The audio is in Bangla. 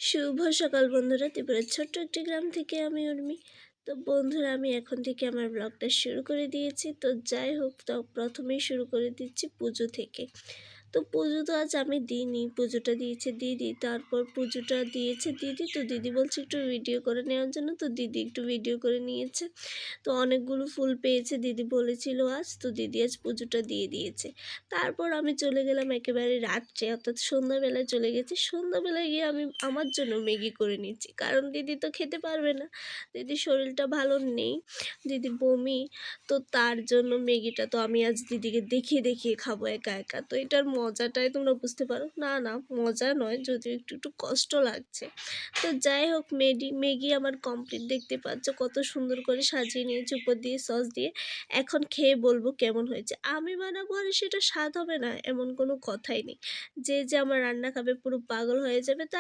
শুভ সকাল বন্ধুরা, ত্রিপুরার ছোট্ট একটি গ্রাম থেকে আমি উর্মি। তো বন্ধুরা, আমি এখন থেকে আমার ব্লগটা শুরু করে দিয়েছি। তো যাই হোক, তো প্রথমেই শুরু করে দিচ্ছি পুজো থেকে। তো পুজো তো আজ আমি দিইনি, পুজোটা দিয়েছে দিদি, তারপর পুজোটা দিয়েছে দিদি। তো দিদি বলছে একটু ভিডিও করে নেওয়ার জন্য, তো দিদি একটু ভিডিও করে নিয়েছে। তো অনেকগুলো ফুল পেয়েছে, দিদি বলেছিল আজ, তো দিদি আজ পুজোটা দিয়ে দিয়েছে। তারপর আমি চলে গেলাম একেবারে রাত্রে, অর্থাৎ সন্ধ্যাবেলায় চলে গেছি। সন্ধ্যাবেলায় গিয়ে আমি আমার জন্য ম্যাগি করে নিচ্ছি, কারণ দিদি তো খেতে পারবে না, দিদির শরীরটা ভালো নেই, দিদির বমি। তো তার জন্য ম্যাগিটা তো আমি আজ দিদিকে দেখিয়ে দেখিয়ে খাবো একা একা। তো এটার মজাটাই তোমরা বুঝতে পারো না, না মজা নয়, যদিও একটু একটু কষ্ট লাগছে। তো যাই হোক, ম্যাগি আমার কমপ্লিট, দেখতে পাচ্ছ কত সুন্দর করে সাজিয়ে নিয়েছি উপর দিয়ে সস দিয়ে। এখন খেয়ে বলবো কেমন হয়েছে। আমি বানাবো আর সেটা স্বাদ হবে না এমন কোনো কথাই নেই। যে আমার রান্না খাবে পুরো পাগল হয়ে যাবে। তো